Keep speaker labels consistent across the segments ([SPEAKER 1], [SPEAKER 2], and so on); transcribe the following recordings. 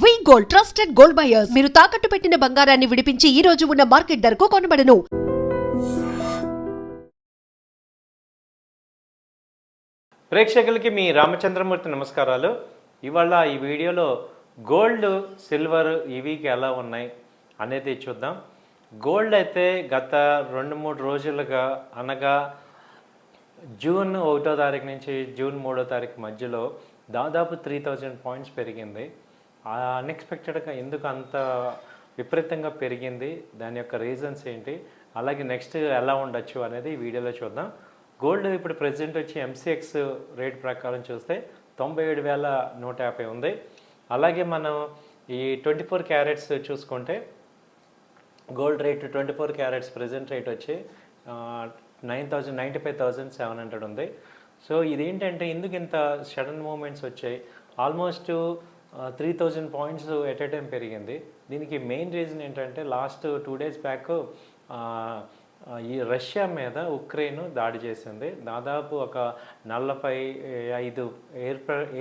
[SPEAKER 1] వి gold trusted gold buyers మీరు తాకట్టు పెట్టిన బంగారాన్ని విడిపించి ఈ రోజు ఉన్న మార్కెట్ ధరకు కొనబడను.
[SPEAKER 2] ప్రేక్షకులకి మీ రామచంద్రమూర్తి నమస్కారాలు. ఇవాళ ఈ వీడియోలో గోల్డ్ సిల్వర్ ఇవికి ఎలా ఉన్నాయి అనేది చూద్దాం. గోల్డ్ అయితే గత 2-3 రోజులుగా అనగా జూన్ 1వ తారీఖు నుంచి జూన్ 3వ తారీఖు మధ్యలో దాదాపు 3000 పాయింట్స్ పెరిగింది. అన్ఎక్స్పెక్టెడ్గా ఎందుకు అంత విపరీతంగా పెరిగింది, దాని యొక్క రీజన్స్ ఏంటి, అలాగే నెక్స్ట్ ఎలా ఉండొచ్చు అనేది ఈ వీడియోలో చూద్దాం. గోల్డ్ ఇప్పుడు ప్రెజెంట్ వచ్చి ఎంసీఎక్స్ రేట్ ప్రకారం చూస్తే 97,150 ఉంది. అలాగే మనం ఈ 24 క్యారెట్స్ చూసుకుంటే gold rate 24 carats present rate వచ్చి 95,700 ఉంది. సో ఇదేంటంటే ఎందుకు ఇంత సడన్ మూమెంట్స్ వచ్చాయి, almost 3000 points at a time పెరిగింది. దీనికి మెయిన్ రీజన్ ఏంటంటే లాస్ట్ 2 డేస్ బ్యాక్ ఈ రష్యా మీద ఉక్రెయిన్ దాడి చేసింది. దాదాపు ఒక 45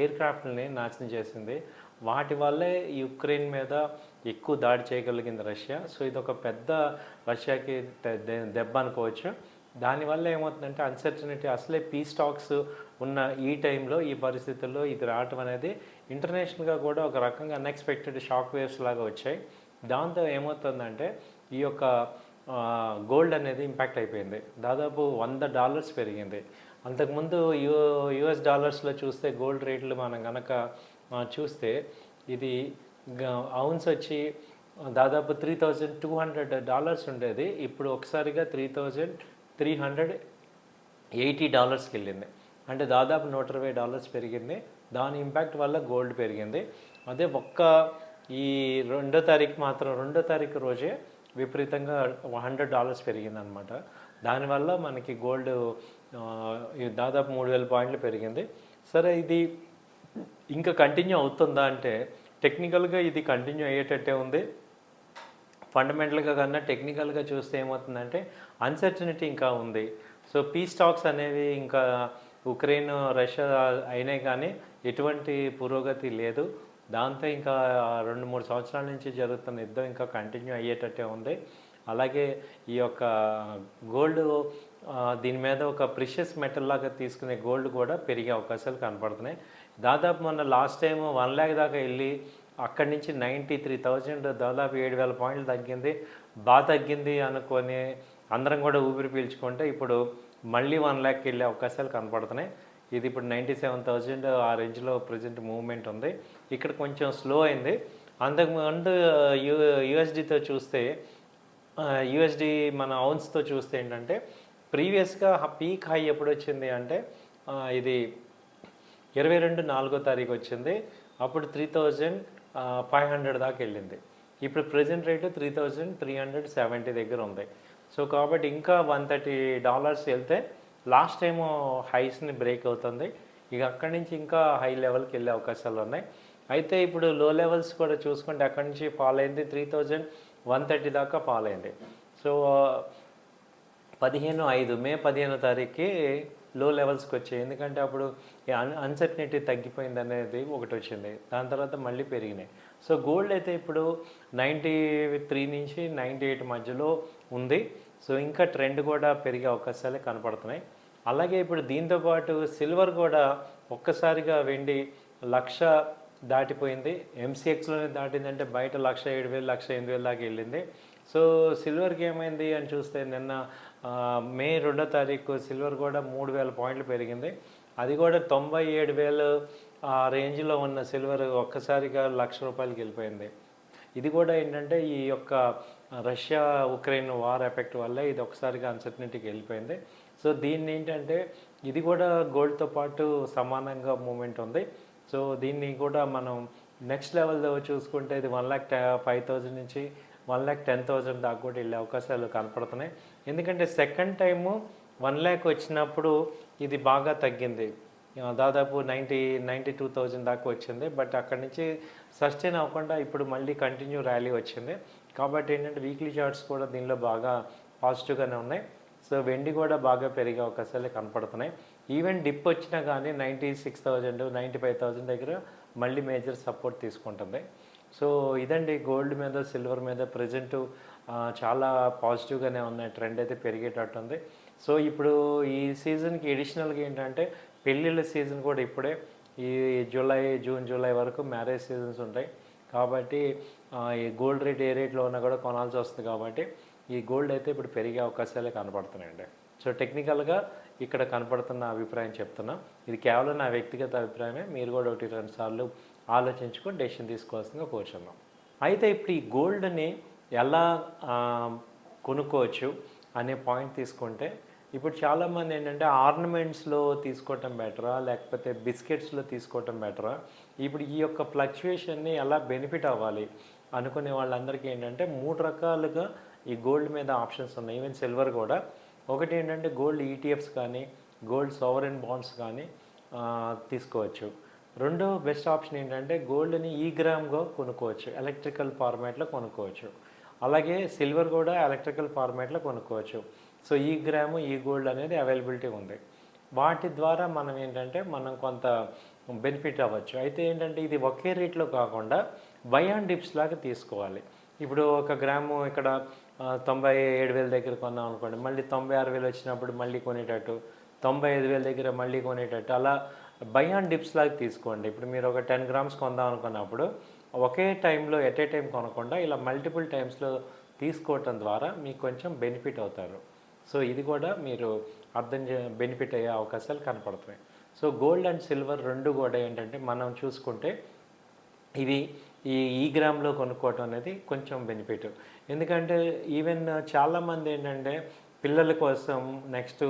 [SPEAKER 2] ఎయిర్ క్రాఫ్ట్ని నాశనం చేసింది. వాటి వల్లే ఈ ఉక్రెయిన్ మీద ఎక్కువ దాడి చేయగలిగింది రష్యా. సో ఇది ఒక పెద్ద రష్యాకి దెబ్బ అనుకోవచ్చు. దానివల్ల ఏమవుతుందంటే అన్సర్టనిటీ, అసలే పీస్ టాక్స్ ఉన్న ఈ టైంలో ఈ పరిస్థితుల్లో ఇది రావటం అనేది ఇంటర్నేషనల్గా కూడా ఒక రకంగా అన్ఎక్స్పెక్టెడ్ షాక్ వేవ్స్ లాగా వచ్చాయి. దాంతో ఏమవుతుందంటే ఈ యొక్క గోల్డ్ అనేది ఇంపాక్ట్ అయిపోయింది. దాదాపు $100 పెరిగింది. అంతకుముందు యుఎస్ డాలర్స్లో చూస్తే గోల్డ్ రేట్లు మనం కనుక చూస్తే ఇది ఔన్స్ వచ్చి దాదాపు $3,200 ఉండేది. ఇప్పుడు ఒకసారిగా $3,380కి వెళ్ళింది. అంటే దాదాపు $120 పెరిగింది. దాని ఇంపాక్ట్ వల్ల గోల్డ్ పెరిగింది. అదే ఈ 2వ తారీఖు మాత్రం 2వ తారీఖు రోజే విపరీతంగా $100 పెరిగిందనమాట. దానివల్ల మనకి గోల్డ్ దాదాపు 3,000 పాయింట్లు పెరిగింది. సరే, ఇది ఇంకా కంటిన్యూ అవుతుందా అంటే టెక్నికల్గా ఇది కంటిన్యూ అయ్యేటట్టే ఉంది. ఫండమెంటల్గా కన్నా టెక్నికల్గా చూస్తే ఏమవుతుందంటే అన్సర్టనిటీ ఇంకా ఉంది. సో పీస్ టాక్స్ అనేవి ఇంకా ఉక్రెయిన్ రష్యా అయినాయి కానీ ఎటువంటి పురోగతి లేదు. దాంతో ఇంకా 2-3 సంవత్సరాల నుంచి జరుగుతున్న యుద్ధం ఇంకా కంటిన్యూ అయ్యేటట్టే ఉంది. అలాగే ఈ యొక్క గోల్డ్ దీని మీద ఒక ప్రిషియస్ మెటల్ లాగా తీసుకునే గోల్డ్ కూడా పెరిగే అవకాశాలు కనపడుతున్నాయి. దాదాపు మొన్న లాస్ట్ టైం 1 lakh దాకా వెళ్ళి అక్కడి నుంచి 93,000 దాదాపు 7,000 పాయింట్లు తగ్గింది. బాగా తగ్గింది అనుకొని అందరం కూడా ఊపిరి పీల్చుకుంటే ఇప్పుడు మళ్ళీ 1 lakh వెళ్ళే అవకాశాలు కనపడుతున్నాయి. ఇది ఇప్పుడు 97,000 ఆ రేంజ్లో ప్రజెంట్ మూవ్మెంట్ ఉంది. ఇక్కడ కొంచెం స్లో అయింది. అంతకుముందు యూఎస్డితో చూస్తే యూఎస్డి మన ఔన్స్తో చూస్తే ఏంటంటే ప్రీవియస్గా పీక్ హై ఎప్పుడు వచ్చింది అంటే ఇది 22/4వ తారీఖు వచ్చింది. అప్పుడు 3,500 దాకా వెళ్ళింది. ఇప్పుడు ప్రజెంట్ రేటు 3,370 దగ్గర ఉంది. సో కాబట్టి ఇంకా $130 వెళ్తే లాస్ట్ టైము హైస్ని బ్రేక్ అవుతుంది. ఇక అక్కడి నుంచి ఇంకా హై లెవెల్కి వెళ్ళే అవకాశాలు ఉన్నాయి. అయితే ఇప్పుడు లో లెవెల్స్ కూడా చూసుకుంటే అక్కడి నుంచి ఫాల్ అయింది, 3,130 దాకా ఫాల్ అయింది. సో మే 15వ తారీఖుకి లో లెవెల్స్కి వచ్చాయి. ఎందుకంటే అప్పుడు అన్సర్టనిటీ తగ్గిపోయింది అనేది ఒకటి వచ్చింది. దాని తర్వాత మళ్ళీ పెరిగినాయి. సో గోల్డ్ అయితే ఇప్పుడు 93 నుంచి 98 మధ్యలో ఉంది. సో ఇంకా ట్రెండ్ కూడా పెరిగే అవకాశాలే కనపడుతున్నాయి. అలాగే ఇప్పుడు దీంతోపాటు సిల్వర్ కూడా ఒక్కసారిగా వెండి 1,00,000 దాటిపోయింది. ఎంసీఎక్స్లోనే దాటిందంటే బయట 1,07,000 1,08,000 దాకా వెళ్ళింది. సో సిల్వర్కి ఏమైంది అని చూస్తే నిన్న మే 2వ తారీఖు సిల్వర్ కూడా 3,000 పాయింట్లు పెరిగింది. అది కూడా 97,000 ఆ రేంజ్లో ఉన్న సిల్వర్ ఒక్కసారిగా ₹1,00,000 వెళ్ళిపోయింది. ఇది కూడా ఏంటంటే ఈ యొక్క రష్యా ఉక్రెయిన్ వార్ ఎఫెక్ట్ వల్ల ఇది ఒకసారిగా అన్సర్టనిటీకి వెళ్ళిపోయింది. సో దీన్ని ఏంటంటే ఇది కూడా గోల్డ్తో పాటు సమానంగా మూమెంట్ ఉంది. సో దీన్ని కూడా మనం నెక్స్ట్ లెవెల్లో చూసుకుంటే ఇది 1,05,000 నుంచి 1,10,000 దాకా కూడా వెళ్ళే అవకాశాలు కనపడుతున్నాయి. ఎందుకంటే సెకండ్ టైము 1 lakh వచ్చినప్పుడు ఇది బాగా తగ్గింది. దాదాపు 92,000 దాకా వచ్చింది. బట్ అక్కడి నుంచి సస్టైన్ అవ్వకుండా ఇప్పుడు మళ్ళీ కంటిన్యూ ర్యాలీ వచ్చింది. కాబట్టి ఏంటంటే వీక్లీ చార్ట్స్ కూడా దీనిలో బాగా పాజిటివ్గానే ఉన్నాయి. సో వెండి కూడా బాగా పెరిగే అవకాశాలు కనపడుతున్నాయి. ఈవెన్ డిప్ వచ్చినా కానీ 96,000 95,000 దగ్గర మళ్ళీ మేజర్ సపోర్ట్ తీసుకుంటుంది. సో ఇదండి గోల్డ్ మీద సిల్వర్ మీద ప్రజెంట్ చాలా పాజిటివ్గానే ఉన్నాయి, ట్రెండ్ అయితే పెరిగేటట్టుంది. సో ఇప్పుడు ఈ సీజన్కి ఎడిషనల్గా ఏంటంటే పెళ్ళిళ్ళ సీజన్ కూడా ఇప్పుడే ఈ జూన్ జూలై వరకు మ్యారేజ్ సీజన్స్ ఉంటాయి కాబట్టి ఈ గోల్డ్ రేట్ ఏ రేట్లో ఉన్నా కూడా కొనాల్సి వస్తుంది కాబట్టి ఈ గోల్డ్ అయితే ఇప్పుడు పెరిగే అవకాశాలే కనపడుతున్నాయండి. సో టెక్నికల్గా ఇక్కడ కనపడుతున్న అభిప్రాయం చెప్తున్నా, ఇది కేవలం నా వ్యక్తిగత అభిప్రాయమే, మీరు కూడా 1-2 సార్లు ఆలోచించుకొని డెసిషన్ తీసుకోవాల్సిందిగా కోరుచున్నాం. అయితే ఇప్పుడు ఈ గోల్డ్ని ఎలా కొనుక్కోవచ్చు అనే పాయింట్ తీసుకుంటే, ఇప్పుడు చాలామంది ఏంటంటే ఆర్నమెంట్స్లో తీసుకోవటం బెటరా లేకపోతే బిస్కెట్స్లో తీసుకోవటం బెటరా, ఇప్పుడు ఈ యొక్క ఫ్లక్చుయేషన్ని ఎలా బెనిఫిట్ అవ్వాలి అనుకునే వాళ్ళందరికీ ఏంటంటే 3 రకాలుగా ఈ గోల్డ్ మీద ఆప్షన్స్ ఉన్నాయి, ఈవెన్ సిల్వర్ కూడా. ఒకటి ఏంటంటే గోల్డ్ ఈటీఎఫ్స్ కానీ గోల్డ్ సావరెన్ బాండ్స్ కానీ తీసుకోవచ్చు. రెండో బెస్ట్ ఆప్షన్ ఏంటంటే గోల్డ్ని ఈ గ్రామ్గా కొనుక్కోవచ్చు, ఎలక్ట్రికల్ ఫార్మాట్లో కొనుక్కోవచ్చు. అలాగే సిల్వర్ కూడా ఎలక్ట్రికల్ ఫార్మాట్లో కొనుక్కోవచ్చు. సో ఈ గ్రాము ఈ గోల్డ్ అనేది అవైలబిలిటీ ఉంది. వాటి ద్వారా మనం ఏంటంటే మనం కొంత బెనిఫిట్ అవ్వచ్చు. అయితే ఏంటంటే ఇది ఒకే రేట్లో కాకుండా బై అండ్ డిప్స్ లాగా తీసుకోవాలి. ఇప్పుడు 1 గ్రాము ఇక్కడ 97,000 దగ్గర కొన్నాం అనుకోండి, మళ్ళీ 96,000 వచ్చినప్పుడు మళ్ళీ కొనేటట్టు, 95,000 దగ్గర మళ్ళీ కొనేటట్టు, అలా బై అండ్ డిప్స్ లాగా తీసుకోండి. ఇప్పుడు మీరు ఒక 10 గ్రామ్స్ కొందాం అనుకున్నప్పుడు ఒకే టైంలో ఎట్ ఏ టైం కొనకుండా ఇలా మల్టిపుల్ టైమ్స్లో తీసుకోవటం ద్వారా మీకు కొంచెం బెనిఫిట్ అవుతారు. సో ఇది కూడా మీరు బెనిఫిట్ అయ్యే అవకాశాలు కనపడుతున్నాయి. సో గోల్డ్ అండ్ సిల్వర్ రెండు కూడా ఏంటంటే మనం చూసుకుంటే ఇవి ఈ గ్రామ్లో కొనుక్కోవటం అనేది కొంచెం బెనిఫిట్. ఎందుకంటే ఈవెన్ చాలామంది ఏంటంటే పిల్లల కోసం నెక్స్ట్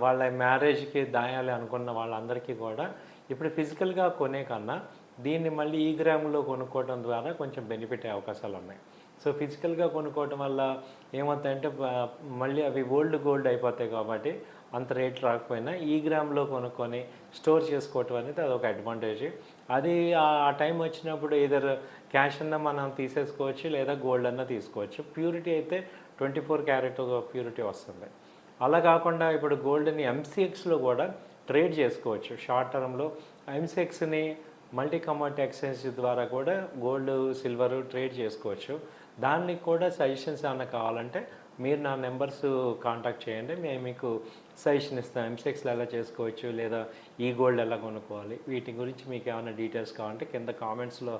[SPEAKER 2] వాళ్ళ మ్యారేజ్కి దాయాలి అనుకున్న వాళ్ళందరికీ కూడా ఇప్పుడు ఫిజికల్గా కొనే కన్నా దీన్ని మళ్ళీ ఈ గ్రాములో కొనుక్కోవడం ద్వారా కొంచెం బెనిఫిట్ అయ్యే అవకాశాలు ఉన్నాయి. సో ఫిజికల్గా కొనుక్కోవటం వల్ల ఏమవుతాయంటే మళ్ళీ అవి ఓల్డ్ గోల్డ్ అయిపోతాయి కాబట్టి అంత రేట్ రాకపోయినా ఈ గ్రామ్లో కొనుక్కొని స్టోర్ చేసుకోవటం అనేది అదొక అడ్వాంటేజ్. అది ఆ టైం వచ్చినప్పుడు ఏదర్ క్యాష్ అన్నా మనం తీసేసుకోవచ్చు లేదా గోల్డ్ అన్నా తీసుకోవచ్చు. ప్యూరిటీ అయితే 24 క్యారెట్ ప్యూరిటీ వస్తుంది. అలా కాకుండా ఇప్పుడు గోల్డ్ని ఎంసీఎక్స్లో కూడా ట్రేడ్ చేసుకోవచ్చు. షార్ట్ టర్మ్లో ఎంసీఎక్స్ని మల్టీ కమోడిటీ ఎక్స్చేంజ్ ద్వారా కూడా గోల్డ్ సిల్వర్ ట్రేడ్ చేసుకోవచ్చు. దానికి కూడా సజెషన్స్ ఏమైనా కావాలంటే మీరు నా నెంబర్స్ కాంటాక్ట్ చేయండి, మేము మీకు సజెషన్ ఇస్తాం. ఎంసెక్స్లో ఎలా చేసుకోవచ్చు లేదా ఈ గోల్డ్ ఎలా కొనుక్కోవాలి, వీటి గురించి మీకు ఏమైనా డీటెయిల్స్ కావాలంటే కింద కామెంట్స్లో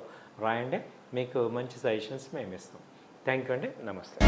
[SPEAKER 2] రాయండి, మీకు మంచి సజెషన్స్ మేము ఇస్తాం. థ్యాంక్ యూ అండి, నమస్తే.